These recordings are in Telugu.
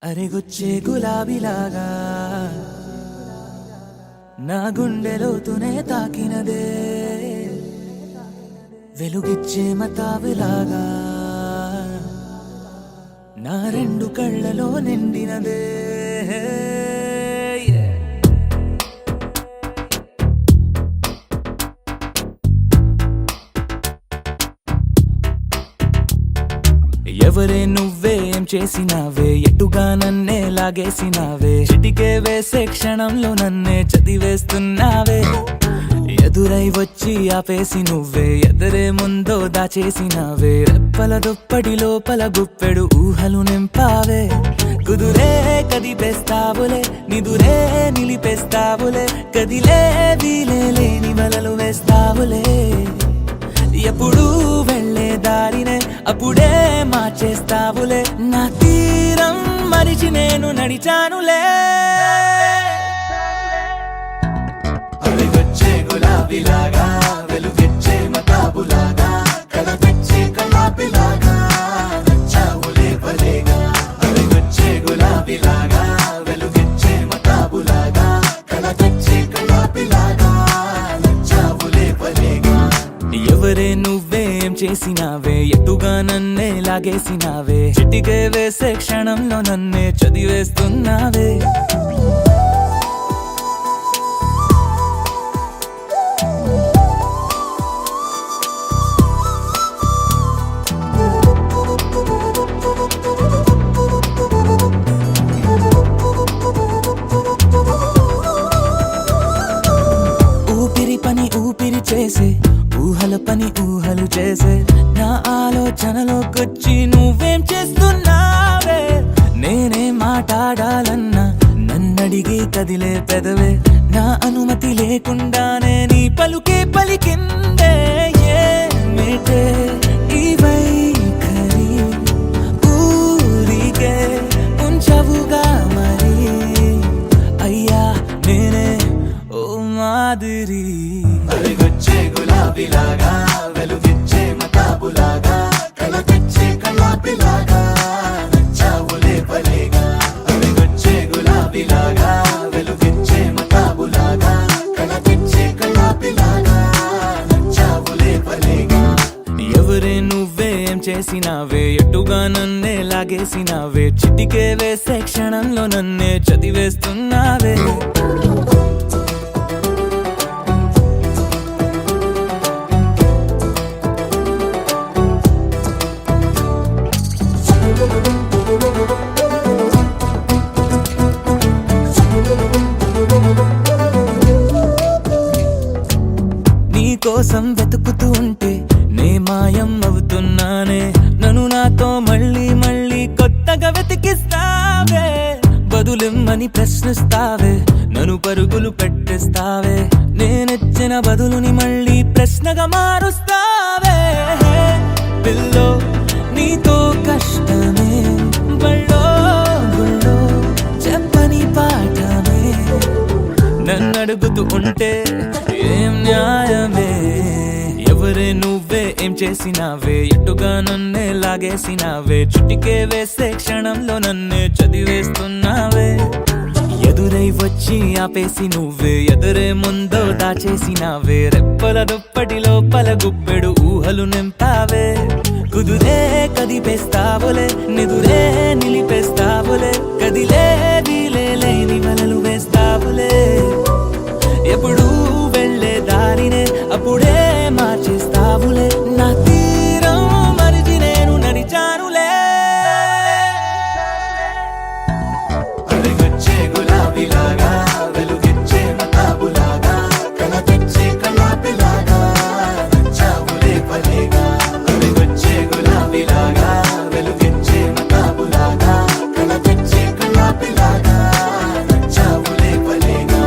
అరెగొచ్చే గులాబీలాగా నా గుండెలోతునే తాకినదే, వెలుగిచ్చే మతాబులాగా నా రెండు కళ్ళలో నిండినదే. ఎవరే నువ్వేం చేసినావే, ఎటుగా నన్నే లాగేసినావే, చిటికే వేసే క్షణంలో నన్నే చదివేస్తున్నావే. ఎదురై వచ్చి ఆపేసి నువ్వే ఎదరే ముందో దాచేసినావే, రెప్పల దుప్పటి లోపల గుప్పెడు ఊహలు నింపావే. కుదురే కదిపేస్తావులే, నిదురే నిలిపేస్తావులే, కదిలే వీలే లేని వలలు వేస్తావులే. ఎప్పుడు వెళ్ళే దారినే అప్పుడే మార్చేస్తావులే, నా తీరం మరిచి నేను నడిచానులే. అలిగొచ్చే గులాబీలాగా, వెలుగిచ్చే మతాబులాగా, కలపెచ్చే కలాపిలాగా, నచ్చావులే భలేగా. అలిగొచ్చే గులాబీలాగా, వెలుగిచ్చే మతాబులాగా, కలపెచ్చే కలాపిలాగా, నచ్చావులే భలేగా. ఎవరే నువ్వేం చేసినావే, ఎటుగా నన్నే లాగేసినావే, చిటికే వేసే క్షణంలో నన్నే చదివేస్తున్నావే. ఊపిరి పని ఊపిరి చేసే, ఊహల పని ఊహలు చేసే, నా ఆలోచనలోకొచ్చి నువ్వేం చేస్తున్నావే. నేనే మాట్లాడాలన్నా నన్నడిగి కదిలే పెదవే, నా అనుమతి లేకుండానే నీ పలుకే పలికిందే. ఏమిటే ఈ వైఖరి, ఊరికే ఉంచవుగా మరి, అయ్యా నేనే ఓ మాదిరి. అలిగొచ్చే గులాబీలాగా, వెలుగిచ్చే మతాబులాగా, కలపెచ్చే కలాపిలాగా, నచ్చావులే భలేగా. అలిగొచ్చే గులాబీలాగా, వెలుగిచ్చే మతాబులాగా, కలపెచ్చే కలాపిలాగా, నచ్చావులే భలేగా. ఎవరే నువ్వేం చేసినావే, ఎటుగా నన్నే లాగేసినావే, చిటికే వేసే క్షణంలో నన్నే చదివేస్తున్నావే. నీ కోసం వెతుకుతూ ఉంటే నే మాయం అవుతున్నానే, నన్ను నాతో మళ్ళీ మళ్ళీ కొత్తగా వెతికిస్తావే. బదులిమ్మని ప్రశ్నిస్తావే, నన్ను పరుగులు పెట్టిస్తావే, నేనెచ్చిన బదులుని మళ్ళీ ప్రశ్నగా మారుస్తావే. పిల్లో నీతో కష్టమే, బళ్ళో గుళ్ళో చెప్పని పాఠమే, నన్నడుగుతూ ఉంటే ఏం న్యాయమే. ఎవరే నువ్వే ఏం చేసినావే ఎటుగా నన్నే లాగేసినావే చుట్టికే వేసే క్షణంలో నన్నే చదివేస్తున్నావే ఎదురై వచ్చి ఆపేసి నువ్వే ఎదురే ముందో దాచేసినావే రెప్పల దుప్పటి లోపల గుప్పెడు ఊహలు నింపావే కుదురే కదిపేస్తావులే నిదురే నిలిపేస్తావులే కదిలే వీలే లేని వలలు వేస్తావులే ఎప్పుడు వెళ్ళే దారినే అప్పుడే మార్చేస్తావులే నా తీరం మరిచి నేను నడిచానులే అడిగొచ్చే గులాబీలాగా వెలుగిచ్చే మతాబులాగా కల తెచ్చే కళ్ళాపిలాగా నచ్చావులే పలేగా అడిగొచ్చే గులాబీలాగా వెలుగిచ్చే మతాబులాగా కల తెచ్చే కళ్ళాపిలాగా నచ్చావులే పలేగా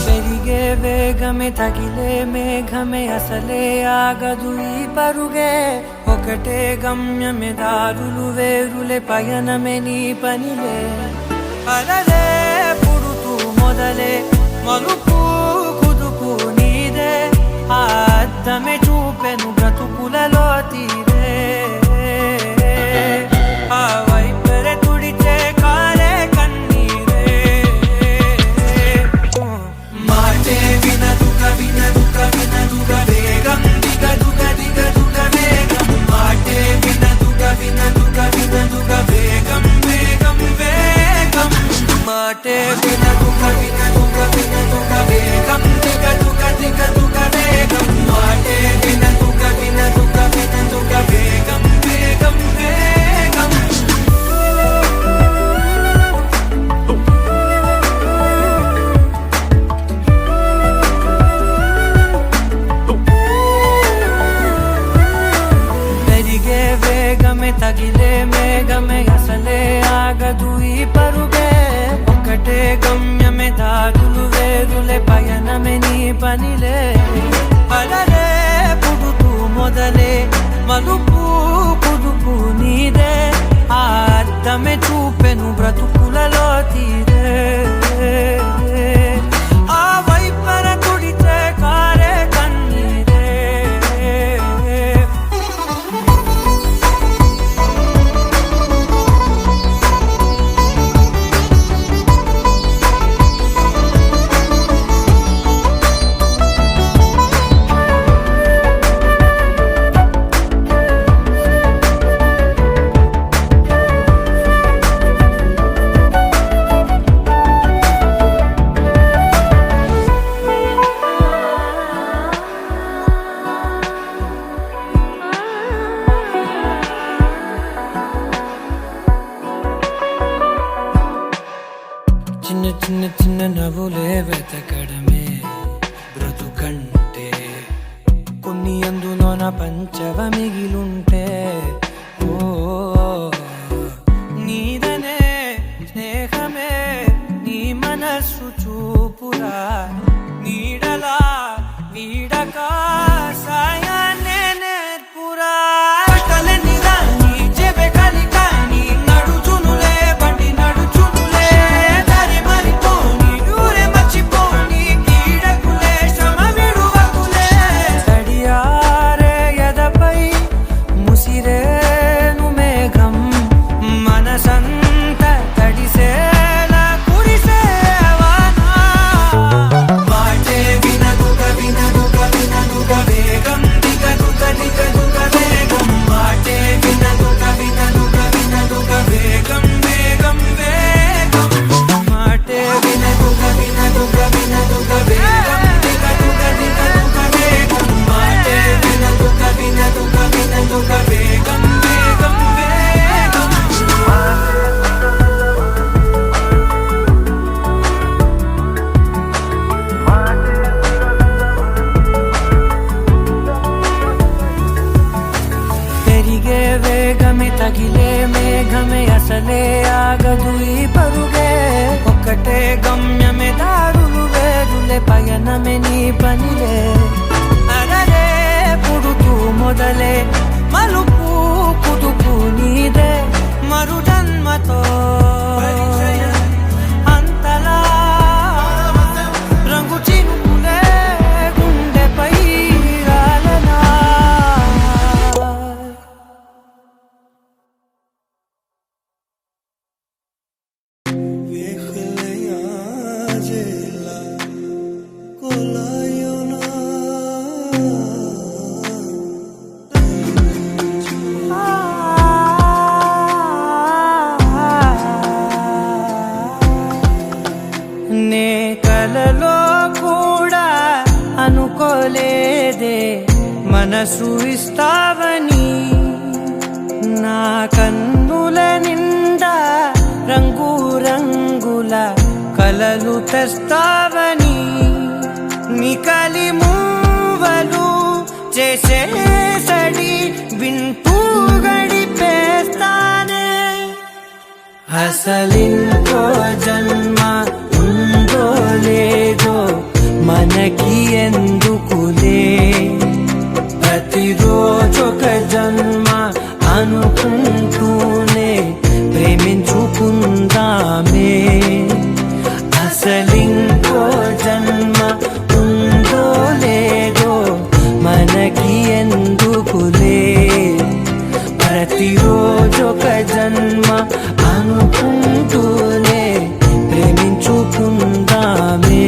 పెరిగే వేగమే తగిలే మేఘమే అసలే ఆగదు ఈ పరుగే ఒకటే గమ్యమే దారులు వేరులే పయనమే నీ పనిలే అలలే పుడుతూ మొదలే మలుపు కుదుపు నీదే ఆ అద్దమే చూపెను బ్రతుకులలో తీరే ఆ వైపరే తుడిచే కారే కన్నీరే మాటే వినదుక వినదుక వినదుక వేగం దిగదుక దిగదుక వేగం మాటే వినదుక వినదుక వినదుక వేగం వేగం వేగం మాటే వినదుక వినదుక వినదుక వేగం దిగదుక దిగదుక వేగం మాటే వినదుక వినదుక వినదుక వేగం వేగం వేగం పెరిగే వేగమే తగిలే మేఘమే అసలే ఆగదు ఈ పరుగే ఒకటే గమ్యమే దారులు వేరులే పయనమే నీ పనిలే అలలే పుడుతూ మొదలే మలుపు కుదుపు నీదే ఆ అద్దమే చూపెను బ్రతుకులలో తీరే ఆ వైపర తుడిచే కారే కన్నీరే చిన్న చిన్న చిన్న నవ్వులే వెతకడమే బ్రతుకంటే కొన్ని అందులోన పంచవ మిగిలుంటే ఓ నీదనే స్నేహమే నీ మనస్సు చూపురా నీడలా వీడక సాయాన్నే నేర్పురా కలని రాని చెబె కలికాని నడుచునులే బండి నడుచునులే దారి మరిపోని ఊరే మర్చిపోని కీడకులే శ్రమ విడువకులే తడియారే ఎదపై ముసిరే తగిలే మేఘమే అసలే ఆగదు ఈ పరుగే ఒక్కటే గమ్యమే దారులు వేరులే పయనమే నీ పనిలే అరరే పుడుతూ మొదలే మలుపు కుదుపు నీదే మరు జన్మతో అంతలా రంగు చినుకులే గుండెపై రాలనా నే కలలో కూడా అనుకోలేదే మనసు ఇస్తావని నా కన్నుల నిండా రంగు రంగుల కలలు తెస్తావని నికలి మూవలు చేసేసడి వింటూ గడిపేస్తానే అసలింకో జన్మ ఉందో లేదో మనకి ఎందుకులే ప్రతిరోజొక జన్మ అనుకుంటూనే ప్రేమించుకుందామే అసలింకో జన్మ ఉందో లేదో మనకి ఎందుకులే ప్రతిరోజొక జన్మ అనుకుంటూనే ప్రేమించుకుందామే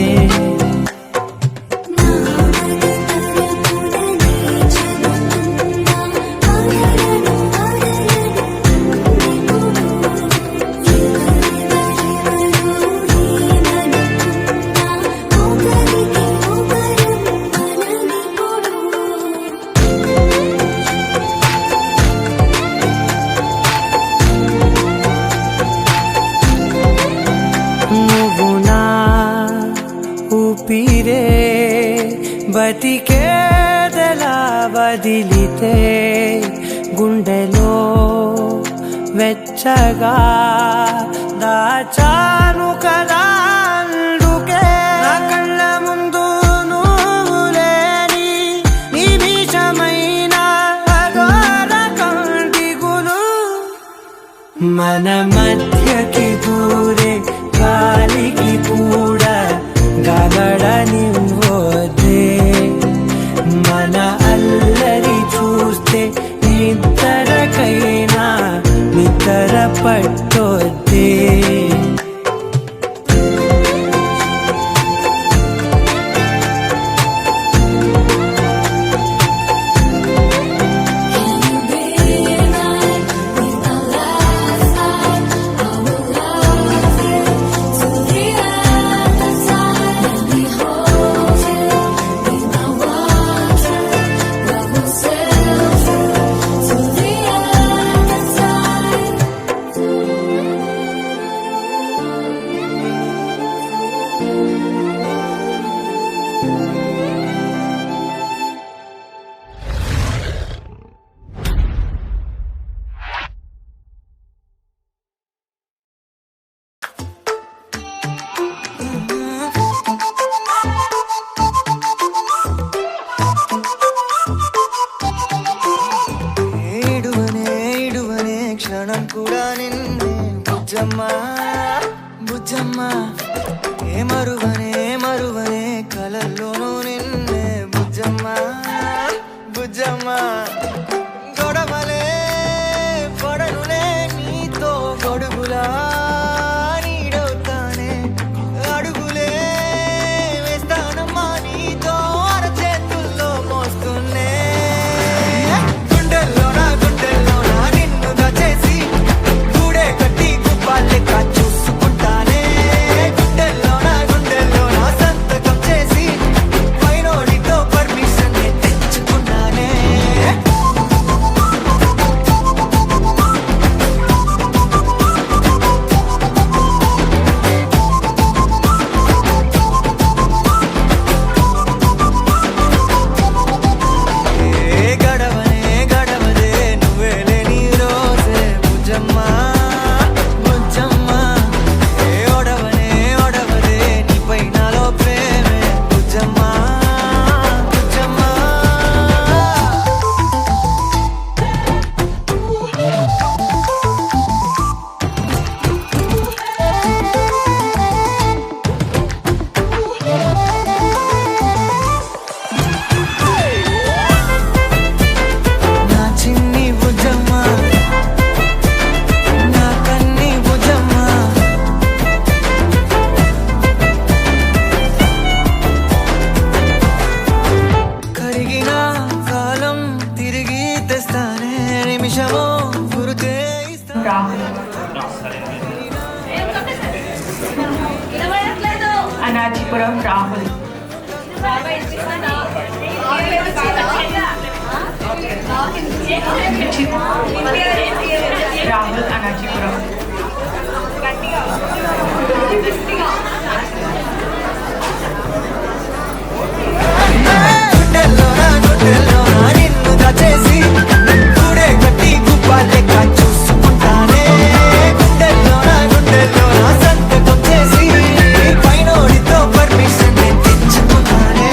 నువ్వు నా ఊపిరే బతికేదలా వదిలితే గుండెలో వెచ్చగా దాచాను కదా అందుకే నా కళ్ళ ముందు నువ్వు లేని నిమిషమైన అఘోర కంటిగులు మన మధ్యకి దూరే గాలికి కూడా గగడనివ్వదే మన అల్లరి చూస్తే నిద్రకైనా నిద్ర పట్టొద్దే క్షణం కూడా నిన్నే బుజ్జమ్మా బుజ్జమ్మా ఏ మరువనే కలల్లోనూ నిన్నే బుజ్జమ్మా బుజ్జమ్మా గొడవలే పడనులే నీతో గొడుగులా నీడవుతానే అడుగులే వేస్తానమ్మా నీతో అరచేతుల్లో మోస్తున్నే చూసుకుంటానే గుండెల్లోన సంతకం చేసి పైనోడితో పర్మిషన్ తెచ్చుకున్నానే అనాచిపురం రాహుల్. రాహుల్ అనాచిపురం. గుండెల్లోనా నిన్ను దాచేసి కూడే గట్టి గుప్ప లెక్క చూసుకుంటానే. గుండెల్లోనా సంతకం చేసి పైనోడితో పర్మిషన్ తెచ్చుకున్నానే.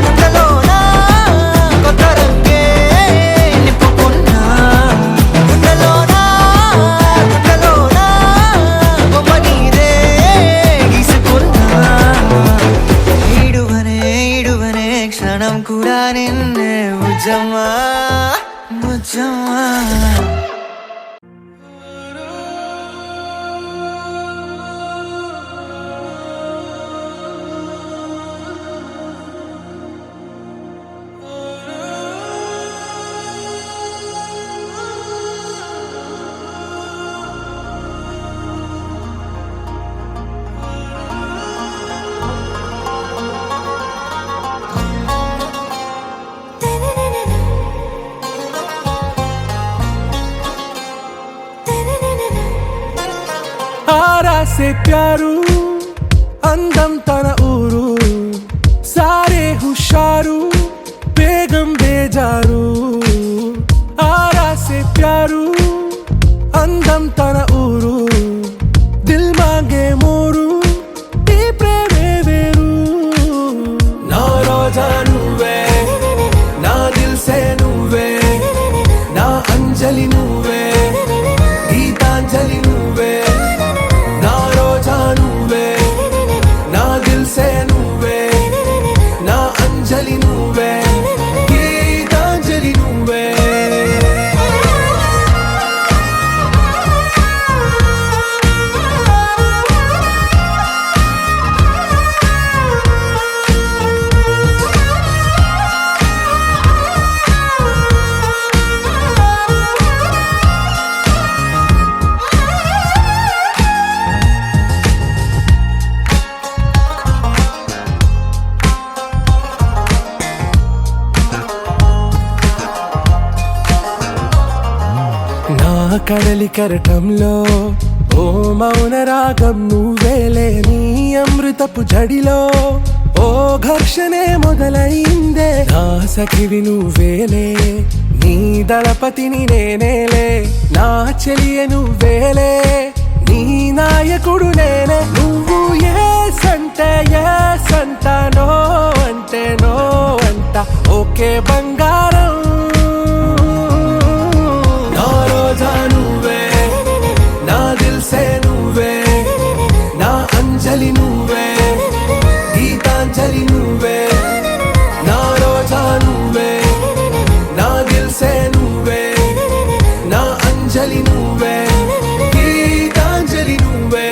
గుండెల్లోనా కొత్త రంగే నింపుకున్నా. గుండెల్లోనా బొమ్మ నీదే గీసుకున్నా. ఈడువనే క్షణం కూడా నిన్నే ముజ్జమ్మా ముజ్జమ్మా. आरा से प्यारू అందం తన ఊరు సారే హుషారు బేగం బేజారు. ఆరా సే ప్యారు అందం తన ఊరు దిల్ మాంగే మోరు ఈ ప్రేమే వేరు. నా రోజా నువ్వే నా దిల్ సే నువ్వే నా అంజలి నువ్వే గీతాంజలి నువ్వే. నా రోజా నువ్వే నా దిల్ సే నువ్వే నా అంజలి నువ్వే గీతాంజలి నువ్వే. నా కడలి కరటంలో ఓ మౌన రాగం నువ్వేలే. నీ అమృతపు జడిలో ఓ ఘర్షణే మొదలైందే. నా సఖివి నువ్వేలే నీ దళపతిని నేనేలే. నా చెలియ నువ్వేలే నీ నాయకుడు నేనే. నువ్వు ఏ సంట నో అంటే నో అంట ఓకే బంగారం. నా రోజా నువ్వే నా దిల్ సే నువ్వే నా అంజలి నువ్వే గీతాంజలి నువ్వే. నా రోజా నువ్వే నా దిల్ సే నువ్వే నా అంజలి నువ్వే గీతాంజలి నువ్వే.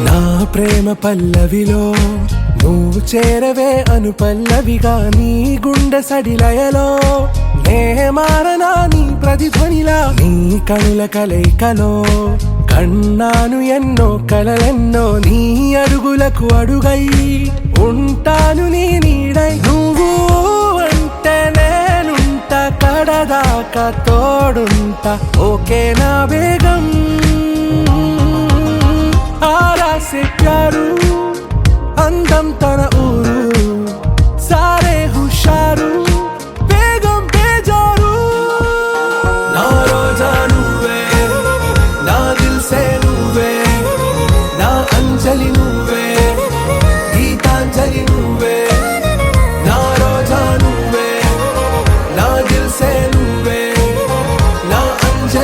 నా ప్రేమ పల్లవిలో నువ్వు చేరవే అను పల్లవిగా. నీ గుండె సడిలయలో నే మారనా నీ ప్రతిధ్వనిలా. నీ కనుల కలయికలో కన్నాను ఎన్నో కలలెన్నో. నీ అడుగులకు అడుగై ఉంటాను నీ నీడై. నువ్వు అంటే నేనుంట కడదాకా తోడుంటా ఓకే నా బేగం. ఆరా సే ప్యారు అందం తన ఊరు సారే హుషారు బేగం బేజారు. నా రోజా నువ్వే నా దిల్ సే నువ్వే నా అంజలి నువ్వే గీతాంజలి నువ్వే. నా రోజా నువ్వే నా దిల్ సే నువ్వే నా అంజలి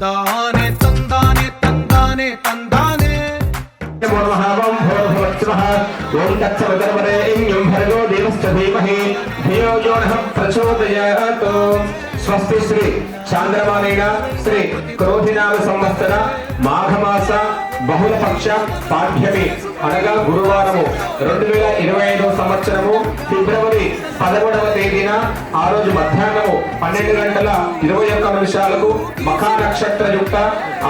తందానే తందానే తందానే తందానే ఓం తత్సవితుర్వరే ఇంయం భర్గో దేవశ్చ ధీమహి ధియో యో నః ప్రచోదయాత్. స్వస్తి శ్రీ చాంద్రమానేన శ్రీ క్రోధినామ సంవత్సర మాఘమాస బహుళపక్ష పాఠ్యమి అనగా గురువారము 2025 సంవత్సరము ఫిబ్రవరి 11వ తేదీన ఆ రోజు మధ్యాహ్నము 12:21 మఖా నక్షత్ర యుక్త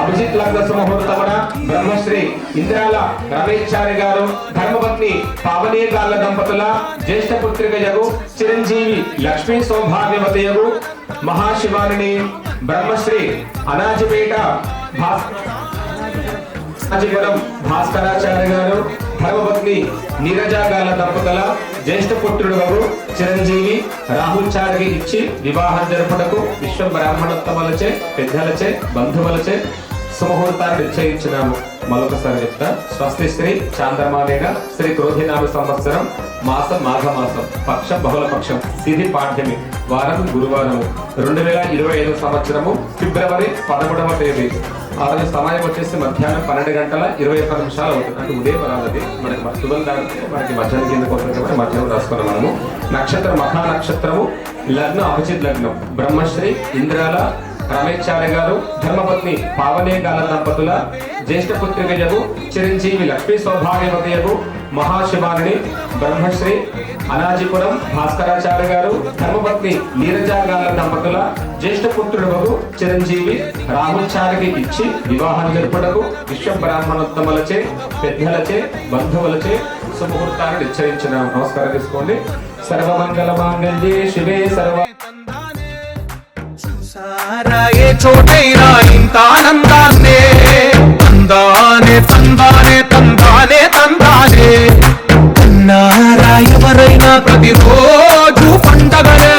అభిజిత్ లగ్న సుముహూర్తమున బ్రహ్మశ్రీ ఇంద్రాల రమేశ్చారి గారు ధర్మపత్ని పావనీగాళ్ళ దంపతుల జ్యేష్ఠ పుత్రికయగు చిరంజీవి లక్ష్మీ సౌభాగ్యవతయగు మహాశివాని బ్రహ్మశ్రీ అనాజిపేట కాంచీపురం భాస్కరాచార్య గారు ధర్మపత్ని నీరజాగాల దంపతుల జ్యేష్ఠ పుత్రుడు చిరంజీవి రాహుల్ చారికి ఇచ్చి వివాహం జరుపుటకు విశ్వ బ్రాహ్మణోత్తములచే పెద్దలచే బంధువులచే సుముహూర్తాన్ని నిశ్చయించినాము. మరొకసారి చెప్తా. స్వస్తి శ్రీ చాంద్రమానేన శ్రీ క్రోధినామ సంవత్సరం మాసం మాఘమాసం పక్షం బహుళపక్షం తిథి పాఠ్యమి వారం గురువారము 2025 సంవత్సరము ఫిబ్రవరి 11వ తేదీ. ఆ రోజు సమయం వచ్చేసి మధ్యాహ్నం 12:21 అవుతుంది. అంటే ఉదయం రాలది మనకి 12 దాటితే మనకి మధ్యాహ్నం కిందకు వస్తుంది. మధ్యాహ్నం రాసుకున్నాం మనము. నక్షత్రం మఖా నక్షత్రము లగ్నం అభిజిత్ లగ్నం బ్రహ్మశ్రీ ఇంద్రాల రమేశ్చార్య గారు ధర్మపత్ని పావనీగాల దంపతుల జ్యేష్ఠ పుత్రికయగు చిరంజీవి లక్ష్మీ సౌభాగ్యవతయగు మహాశివాని బ్రహ్మశ్రీ అనాజిపురం భాస్కరాచార్య గారు ధర్మపత్ని నీరజాగాల దంపతుల జ్యేష్ఠ పుత్రుడు చిరంజీవి రాహుల్ చారికి ఇచ్చి వివాహం జరుపుటకు విశ్వ బ్రాహ్మణోత్తములచే పెద్దలచే బంధువులచే సుముహూర్తాన్ని నిశ్చయించిన. నమస్కారం తీసుకోండి. సర్వమంగళ మాంగళ్యే శివే సర్వ సారాయే చోటైనా ఇంత ఆనందాన్నే తందానే తందానే తందానే తందానే అన్నారా ఎవరైనా ప్రతిరోజు పండగలే.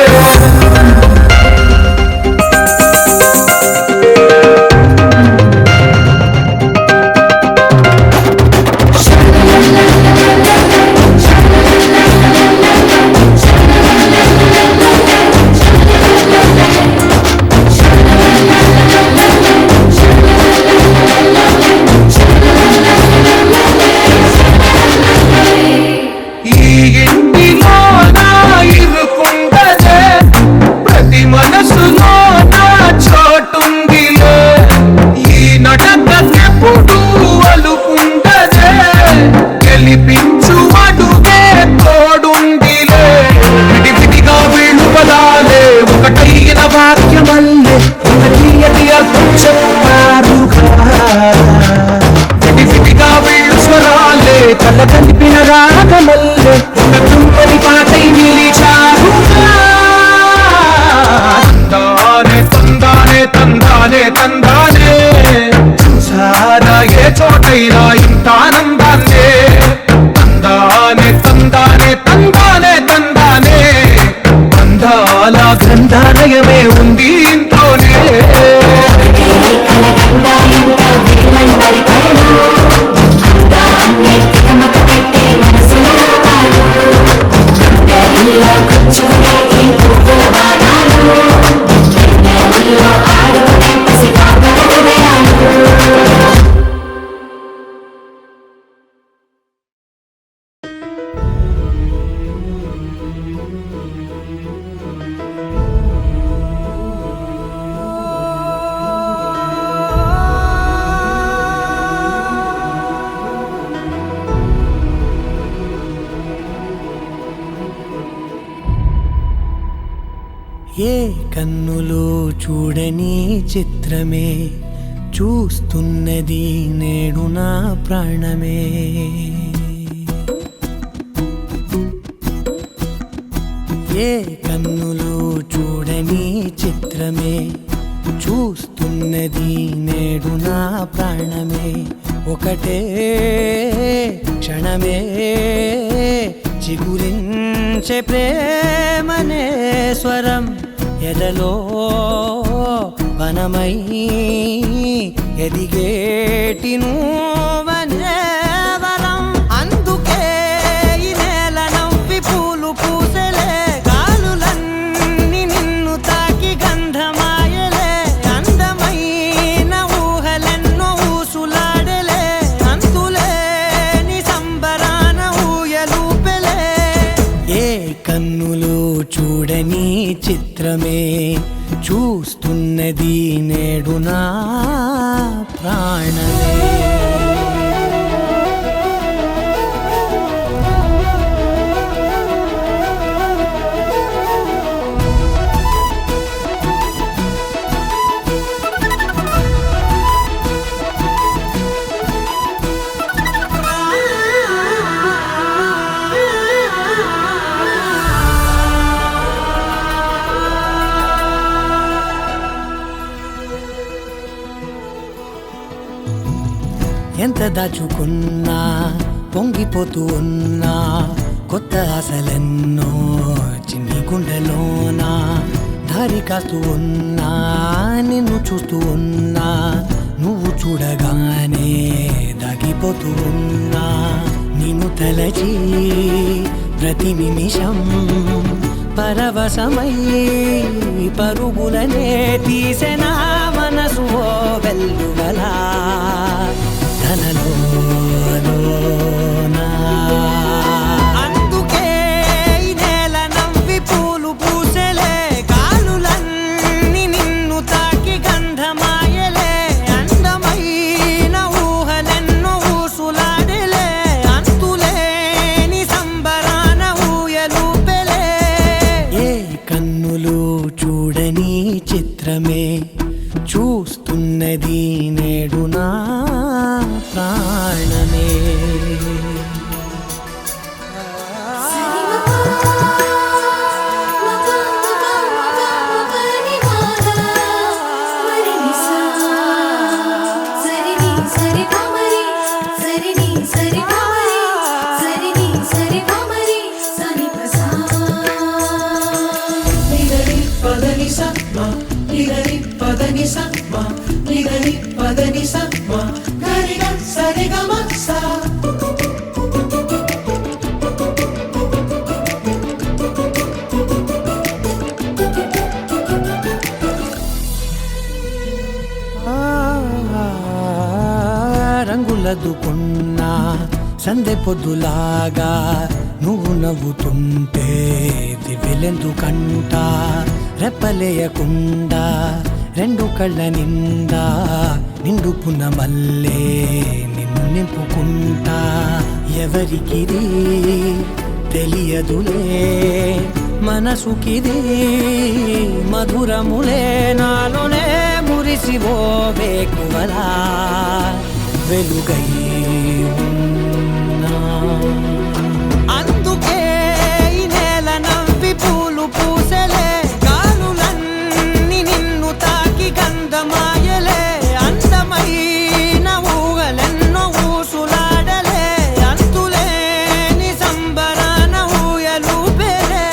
చోటైనా ఇంత ఆనందాన్నే తందానే తందానే తందానే తందానే అందాల గ్రంథాలయమే ఉంది ఇంట్లోనే. ఏ కన్నులో చూడని చిత్రమే చూస్తున్నది నేడు నా ప్రాణమే. ఏ కన్నులో చూడని చిత్రమే చూస్తున్నది నేడు నా ప్రాణమే. ఒకటే క్షణమే చిగురించే ప్రేమనే స్వరం ఎదలో వనమై ఎదిగేటి నువ్వనే వరం. అందుకే ఈ నేల నవ్వి పూలు పూసలే గాలులన్నీ నిన్ను తాకి గంధమాయలే. అందమైన చిత్రమే చూస్తున్నది నేడు నా ప్రాణమే. ఎంత దాచుకున్నా పొంగిపోతూ ఉన్నా కొత్త ఆశలెన్నో చిన్ని గుండెలోనా దారి కాస్తూ ఉన్నా నిన్ను చూస్తూ ఉన్నా నువ్వు చూడగానే దాగిపోతూ ఉన్నా నిన్ను తలచి ప్రతి నిమిషం పరవశమై పరుగులనే తీసెనా మనసు ఓ వెల్లువలా అందుకే ఈ నేల నవ్వి పూలు పూసెలే కాలులన్నీ నిన్ను తాకి గంధమాయలే అందమైన ఊహలెన్నో ఊసులాడలే అంతులేని సంబరాన ఊయలూపెలే. ఏ కన్నులు చూడని చిత్రమే చూస్తున్నది నేడు నా ప్రాణమే. రంగులదుకున్నా సందె పొద్దులాగా నువ్వు నవ్వుతుంటే దివ్వెలెందుకంట రెప్పలేయకుండా రెండు కళ్ళ నిండా నిండుకున్న మల్లే నిన్ను నింపుకుంటా. ఎవరికిది తెలియదులే మనసుకిది మధురములే నాలోనే మురిసివో వేకువలా వెలుగై ఉన్నా. అందుకే ఈ నేల నవ్వి పూలు పూసెలే కాలులన్నీ నిన్ను తాకి గంధమాయలే అందమైన ఊహలెన్నో ఊసులాడలే అంతులేని సంబరాన ఊయలూపెలే.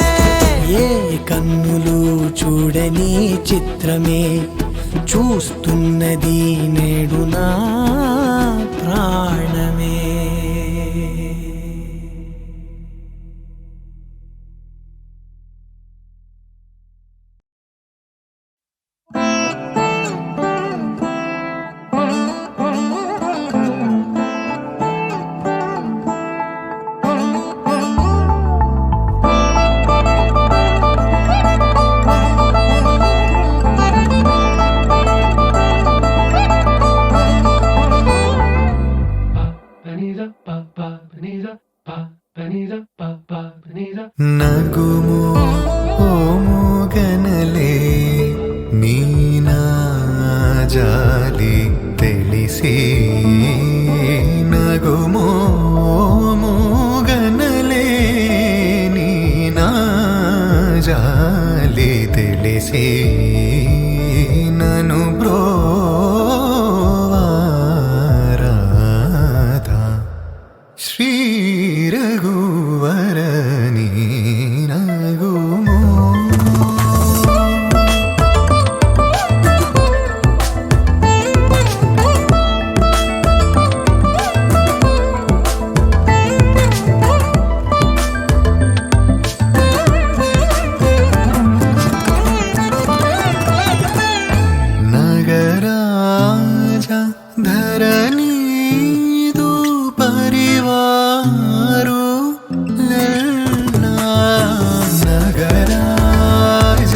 ఏ కన్నులు చూడని చిత్రమే చూస్తున్నది నేడు నా ప్రాణమే. నగుము ఓముగనలే నీనా జాలి తెలిసి నగుము ఓముగనలే నీనా జాలి తెలిసి నను బ్రోవారాధా శ్రీ రఘువరని నగుమో. నగరాజ ధరణీదు పరివారు నగరాజ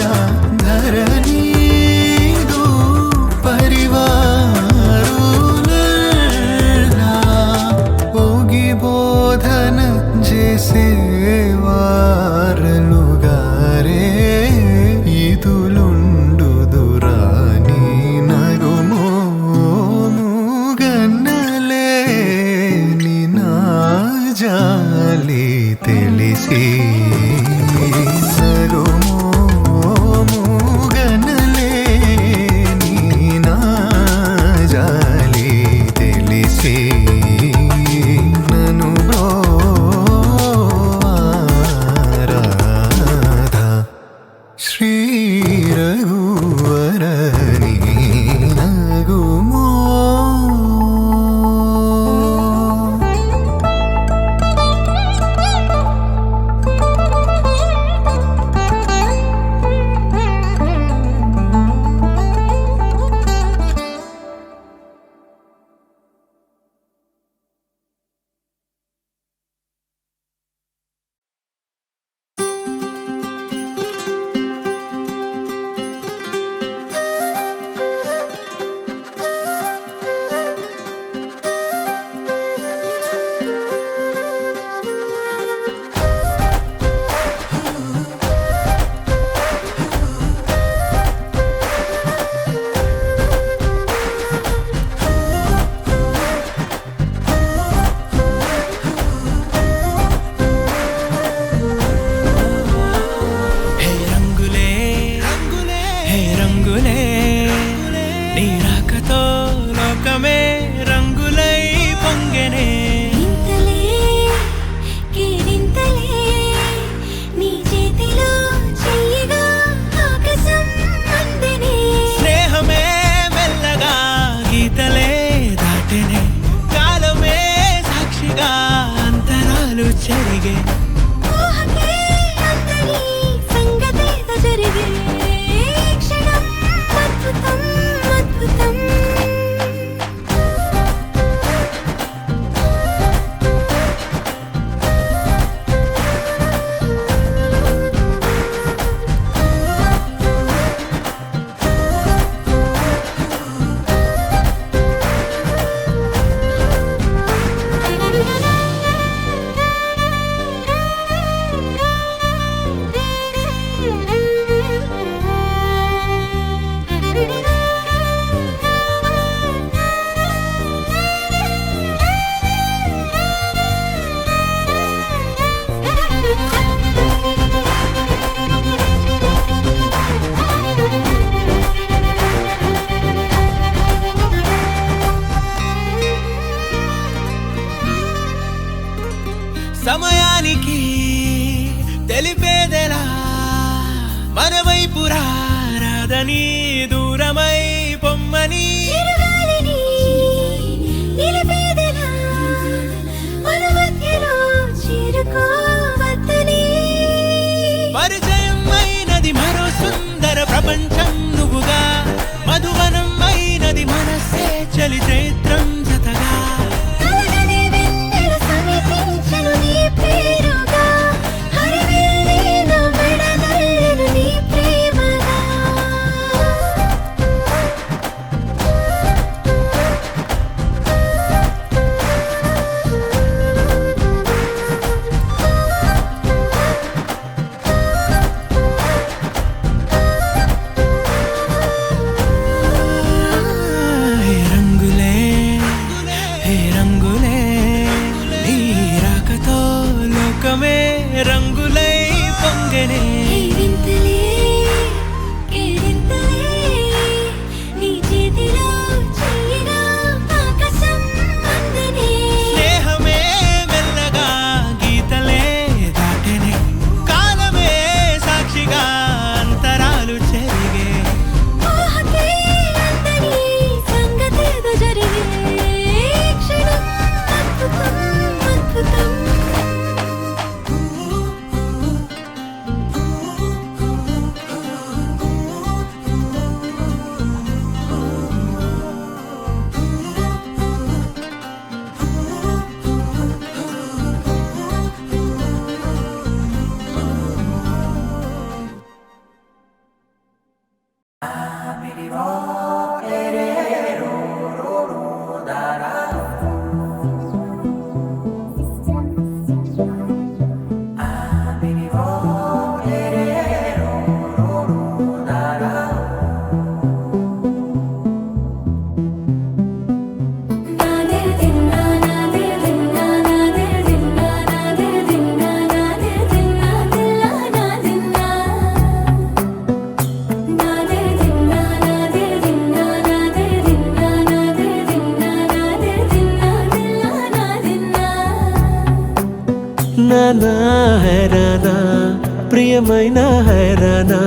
రాకతో లోకమే రంగులై పొంగెనే ఇంతలే కేరింతలే నీ చేతిలో చెయ్యగా ఆకాశం అందెనే స్నేహమే మెల్లగా గీతలే దాటెనే కాలమే సాక్షిగా అంతరాలు చెరిగే ఊహకే అందని సంగతేదో జరిగే క్షణం అద్భుతం అద్భుతం సమయానికి తెలిపేదెలా మన వైపు రాదని దూరమై పొమ్మని చిరుగాలిని నిలిపేదెలా మన మధ్యలో చేరుకోవద్దని పరిచయం అయినది మరో సుందర ప్రపంచం నువ్వుగా మధువనం అయినది మనసే చలి చైత్రం జతగా కలగని వెన్నెల సమీపించను నీ పేరుగా హరివెల్లి నా మెడదల్లెను నీ ప్రేమగా హే రంగులే హే రంగులే నీ రాకతో లోకమే రంగులై పొంగెనే వింతలే కేరింతలే నీ చేతిలో చెయ్యగా ఆకాశం అందెనే స్నేహమే మెల్లగా గీతలే దాటెనే కాలమే సాక్షిగా అంతరాలు చెరిగే ఊహకే అందని సంగతేదో జరిగే క్షణం అద్భుతం అద్భుతం నానా హైరానా ప్రియమైన హైరానా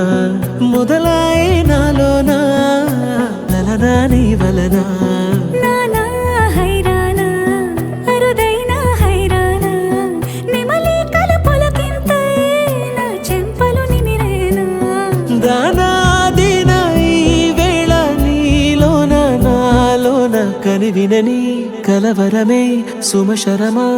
మొదలాయి నాలోనా లలనా నీ వలనా నానా హైరానా అరుదైన హైరానా నెమలి కలుపులకింతై నా చెంపలు నిమిరేనా దానా దీనా ఈ వేళ నీలోన నాలోన కనివినని కలవరమే సుమశరమా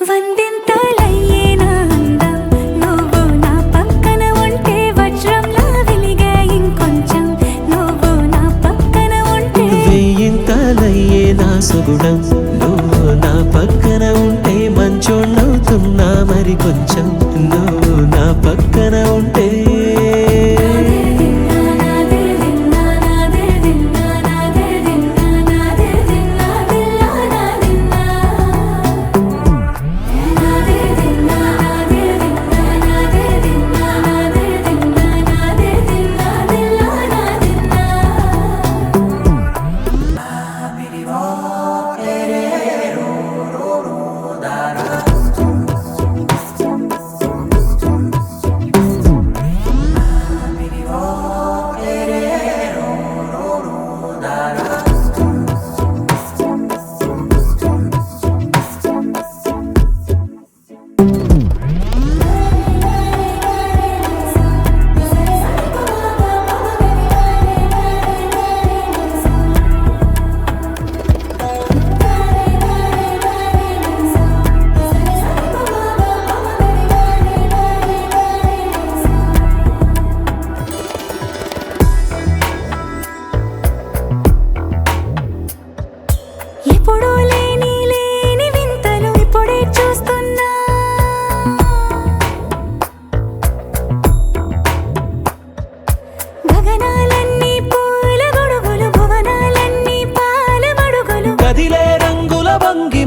వందింతలయ్యేనా అందం నువ్వు నా పక్కన ఉంటే వజ్రంలా వెలిగే ఇంకొంచెం నువ్వు నా పక్కన ఉంటే వెయ్యింతలయ్యే నా సుగుణం నువ్వు నా పక్కన ఉంటే మంచోణ్ణవుతున్నా మరి కొంచెం నువ్వు నా పక్కన ఉంటే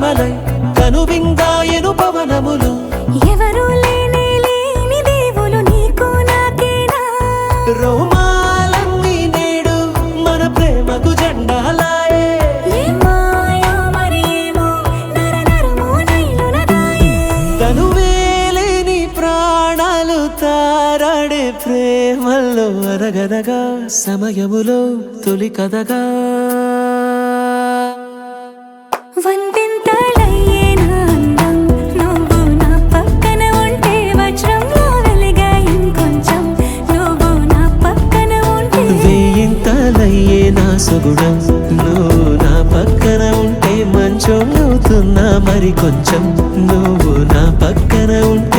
మహిమలై కనువిందాయను పవనములు ఎవరు లేని దేవులు నీకు నాకేనా రోమాలన్నీ నేడు మన ప్రేమకు జెండాలాయే ఏ మాయా మరి ఏమో నరనరమో నైలునదాయే తనువేలేని ప్రాణాలు తారాడే ప్రేమల్లో అరగదగా సమయములో తొలి కథగా వందింతలయ్యే నా అందం నువ్వు నా పక్కన ఉంటే వజ్రంలా వెలిగా ఇంకొంచెం నువ్వు నా పక్కన ఉంటే వేయింతలయ్యే నా సుగుణం నువ్వు నా పక్కన ఉంటే మంచోళ్ళవుతున్నా మరి కొంచెం నువ్వు నా పక్కన ఉంటే